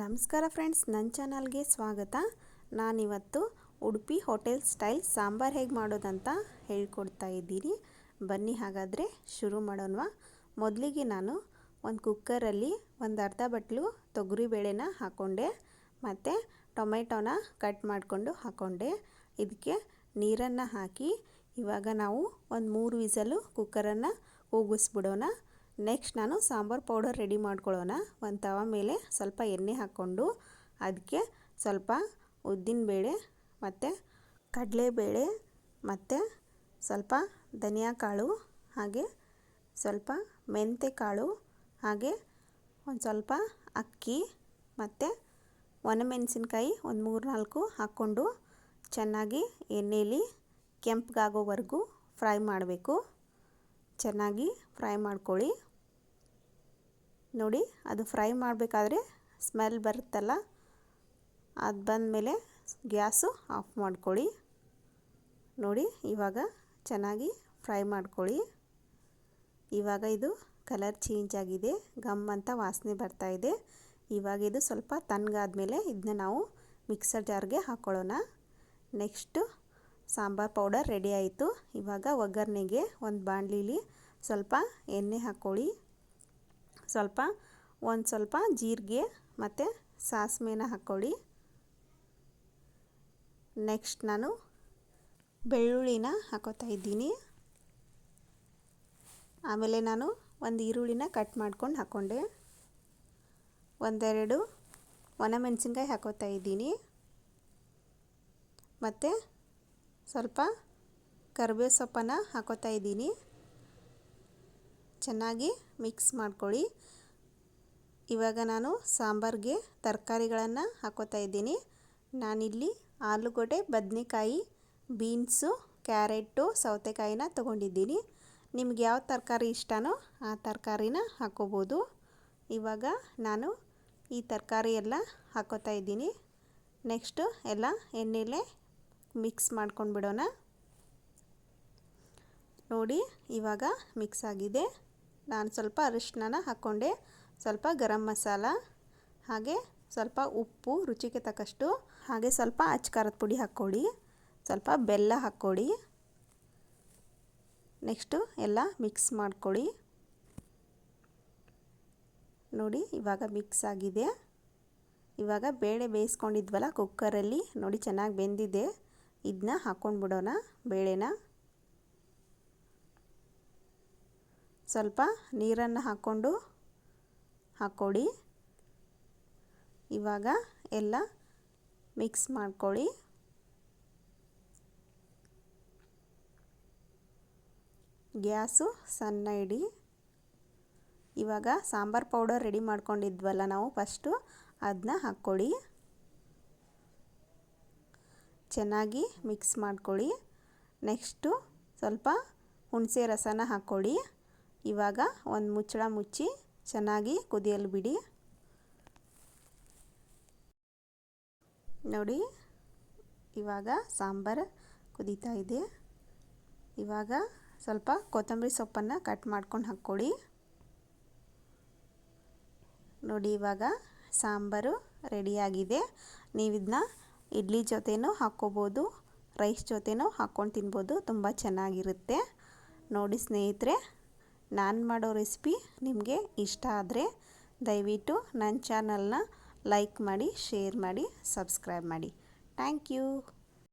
ನಮಸ್ಕಾರ ಫ್ರೆಂಡ್ಸ್, ನನ್ನ ಚಾನಲ್ಗೆ ಸ್ವಾಗತ. ನಾನಿವತ್ತು ಉಡುಪಿ ಹೋಟೆಲ್ ಸ್ಟೈಲ್ ಸಾಂಬಾರು ಹೇಗೆ ಮಾಡೋದಂತ ಹೇಳ್ಕೊಡ್ತಾ ಇದ್ದೀನಿ. ಬನ್ನಿ ಹಾಗಾದರೆ ಶುರು ಮಾಡೋಣ. ಮೊದಲಿಗೆ ನಾನು ಒಂದು ಕುಕ್ಕರಲ್ಲಿ ಒಂದು ಅರ್ಧ ಬಟ್ಲು ತೊಗರಿಬೇಳೆನ ಹಾಕ್ಕೊಂಡೆ, ಮತ್ತು ಟೊಮೆಟೊನ ಕಟ್ ಮಾಡಿಕೊಂಡು ಹಾಕ್ಕೊಂಡೆ. ಇದಕ್ಕೆ ನೀರನ್ನು ಹಾಕಿ ಇವಾಗ ನಾವು ಒಂದು 3 ವಿಸಲು ಕುಕ್ಕರನ್ನು ಕೂಗಿಸ್ಬಿಡೋಣ. ನೆಕ್ಸ್ಟ್ ನಾನು ಸಾಂಬಾರು ಪೌಡರ್ ರೆಡಿ ಮಾಡ್ಕೊಳ್ಳೋಣ. ಒಂದು ತವ ಮೇಲೆ ಸ್ವಲ್ಪ ಎಣ್ಣೆ ಹಾಕ್ಕೊಂಡು ಅದಕ್ಕೆ ಸ್ವಲ್ಪ ಉದ್ದಿನಬೇಳೆ ಮತ್ತು ಕಡಲೆಬೇಳೆ ಮತ್ತು ಸ್ವಲ್ಪ ಧನಿಯಾ ಕಾಳು, ಹಾಗೆ ಸ್ವಲ್ಪ ಮೆಂತ್ಯ ಕಾಳು, ಹಾಗೆ ಒಂದು ಸ್ವಲ್ಪ ಅಕ್ಕಿ ಮತ್ತು ಒಣಮೆಣಸಿನ್ಕಾಯಿ ಒಂದು 3-4 ಹಾಕ್ಕೊಂಡು ಚೆನ್ನಾಗಿ ಎಣ್ಣೆಯಲ್ಲಿ ಕೆಂಪಗಾಗೋವರೆಗೂ ಫ್ರೈ ಮಾಡಬೇಕು. ಚೆನ್ನಾಗಿ ಫ್ರೈ ಮಾಡ್ಕೊಳ್ಳಿ. ನೋಡಿ, ಅದು ಫ್ರೈ ಮಾಡಬೇಕಾದ್ರೆ ಸ್ಮೆಲ್ ಬರುತ್ತಲ್ಲ, ಅದು ಬಂದಮೇಲೆ ಗ್ಯಾಸು ಆಫ್ ಮಾಡ್ಕೊಳ್ಳಿ. ನೋಡಿ, ಇವಾಗ ಚೆನ್ನಾಗಿ ಫ್ರೈ ಮಾಡ್ಕೊಳ್ಳಿ. ಇವಾಗ ಇದು ಕಲರ್ ಚೇಂಜ್ ಆಗಿದೆ, ಗಮ್ ಅಂತ ವಾಸನೆ ಬರ್ತಾ ಇದೆ. ಇವಾಗ ಇದು ಸ್ವಲ್ಪ ತಣ್ಣಗಾದ್ಮೇಲೆ ಇದನ್ನ ನಾವು ಮಿಕ್ಸರ್ ಜಾರ್ಗೆ ಹಾಕ್ಕೊಳ್ಳೋಣ. ನೆಕ್ಸ್ಟು ಸಾಂಬಾರು ಪೌಡರ್ ರೆಡಿ ಆಯಿತು. ಇವಾಗ ಒಗ್ಗರಣೆಗೆ ಒಂದು ಬಾಣಲಿಲಿ ಸ್ವಲ್ಪ ಎಣ್ಣೆ ಹಾಕ್ಕೊಳ್ಳಿ. ಒಂದು ಸ್ವಲ್ಪ ಜೀರಿಗೆ ಮತ್ತು ಸಾಸಿವೆನ ಹಾಕ್ಕೊಳ್ಳಿ. ನೆಕ್ಸ್ಟ್ ನಾನು ಬೆಳ್ಳುಳ್ಳಿನ ಹಾಕೋತಾ ಇದ್ದೀನಿ. ಆಮೇಲೆ ನಾನು ಒಂದು ಈರುಳ್ಳಿನ ಕಟ್ ಮಾಡ್ಕೊಂಡು ಹಾಕ್ಕೊಂಡೆ. ಒಂದೆರಡು ಒಣಮೆಣಸಿನ್ಕಾಯಿ ಹಾಕೋತಾ ಇದ್ದೀನಿ. ಮತ್ತು ಸ್ವಲ್ಪ ಕರಿಬೇವು ಸೊಪ್ಪನ್ನು ಹಾಕೋತಾ ಇದ್ದೀನಿ. ಚೆನ್ನಾಗಿ ಮಿಕ್ಸ್ ಮಾಡ್ಕೊಳ್ಳಿ. ಇವಾಗ ನಾನು ಸಾಂಬಾರಿಗೆ ತರಕಾರಿಗಳನ್ನು ಹಾಕೋತಾ ಇದ್ದೀನಿ. ನಾನಿಲ್ಲಿ ಆಲೂಗಡ್ಡೆ, ಬದನೆಕಾಯಿ, ಬೀನ್ಸು, ಕ್ಯಾರೆಟು, ಸೌತೆಕಾಯಿನ ತೊಗೊಂಡಿದ್ದೀನಿ. ನಿಮ್ಗೆ ಯಾವ ತರಕಾರಿ ಇಷ್ಟನೋ ಆ ತರಕಾರಿನ ಹಾಕ್ಕೋಬೋದು. ಇವಾಗ ನಾನು ಈ ತರಕಾರಿ ಎಲ್ಲ ಹಾಕೋತಾ ಇದ್ದೀನಿ. ನೆಕ್ಸ್ಟು ಎಲ್ಲ ಎಣ್ಣೆಲೇ ಮಿಕ್ಸ್ ಮಾಡ್ಕೊಂಡು ಬಿಡೋಣ. ನೋಡಿ, ಇವಾಗ ಮಿಕ್ಸ್ ಆಗಿದೆ. ನಾನು ಸ್ವಲ್ಪ ಅರಿಶಿನ ಹಾಕ್ಕೊಂಡೆ, ಸ್ವಲ್ಪ ಗರಂ ಮಸಾಲ, ಹಾಗೆ ಸ್ವಲ್ಪ ಉಪ್ಪು ರುಚಿಗೆ ತಕ್ಕಷ್ಟು, ಹಾಗೆ ಸ್ವಲ್ಪ ಅಚ್ಚ ಖಾರದ ಪುಡಿ ಹಾಕ್ಕೊಳ್ಳಿ, ಸ್ವಲ್ಪ ಬೆಲ್ಲ ಹಾಕ್ಕೊಳ್ಳಿ. ನೆಕ್ಸ್ಟು ಎಲ್ಲ ಮಿಕ್ಸ್ ಮಾಡ್ಕೊಳ್ಳಿ. ನೋಡಿ, ಇವಾಗ ಮಿಕ್ಸ್ ಆಗಿದೆ. ಇವಾಗ ಬೇಳೆ ಬೇಯಿಸ್ಕೊಂಡಿದ್ವಲ್ಲ ಕುಕ್ಕರಲ್ಲಿ, ನೋಡಿ ಚೆನ್ನಾಗಿ ಬೆಂದಿದೆ. ಇದನ್ನ ಹಾಕ್ಕೊಂಡು ಬಿಡೋಣ. ಬೇಳೆನ ಸ್ವಲ್ಪ ನೀರನ್ನು ಹಾಕ್ಕೊಳ್ಳಿ. ಇವಾಗ ಎಲ್ಲ ಮಿಕ್ಸ್ ಮಾಡ್ಕೊಳ್ಳಿ. ಗ್ಯಾಸು ಸಣ್ಣ ಇಡಿ. ಇವಾಗ ಸಾಂಬಾರು ಪೌಡರ್ ರೆಡಿ ಮಾಡ್ಕೊಂಡಿದ್ವಲ್ಲ ನಾವು ಫಸ್ಟು, ಅದನ್ನ ಹಾಕ್ಕೊಳ್ಳಿ. ಚೆನ್ನಾಗಿ ಮಿಕ್ಸ್ ಮಾಡ್ಕೊಳ್ಳಿ. ನೆಕ್ಸ್ಟು ಸ್ವಲ್ಪ ಹುಣಸೆ ರಸನ ಹಾಕ್ಕೊಳ್ಳಿ. ಇವಾಗ ಒಂದು ಮುಚ್ಚಳ ಮುಚ್ಚಿ ಚೆನ್ನಾಗಿ ಕುದಿಯಲು ಬಿಡಿ. ನೋಡಿ, ಇವಾಗ ಸಾಂಬಾರು ಕುದೀತಾ ಇದೆ. ಇವಾಗ ಸ್ವಲ್ಪ ಕೊತ್ತಂಬರಿ ಸೊಪ್ಪನ್ನು ಕಟ್ ಮಾಡ್ಕೊಂಡು ಹಾಕ್ಕೊಳ್ಳಿ. ನೋಡಿ, ಇವಾಗ ಸಾಂಬಾರು ರೆಡಿಯಾಗಿದೆ. ನೀವು ಇದನ್ನ ಇಡ್ಲಿ ಜೊತೆನೂ ಹಾಕ್ಕೋಬೋದು, ರೈಸ್ ಜೊತೆನೂ ಹಾಕ್ಕೊಂಡು ತಿನ್ಬೋದು. ತುಂಬ ಚೆನ್ನಾಗಿರುತ್ತೆ. ನೋಡಿ ಸ್ನೇಹಿತರೆ, ನಾನು ಮಾಡೋ ರೆಸಿಪಿ ನಿಮಗೆ ಇಷ್ಟ ಆದರೆ ದಯವಿಟ್ಟು ನನ್ನ ಚಾನಲ್ನ ಲೈಕ್ ಮಾಡಿ, ಶೇರ್ ಮಾಡಿ, ಸಬ್ಸ್ಕ್ರೈಬ್ ಮಾಡಿ. Thank you.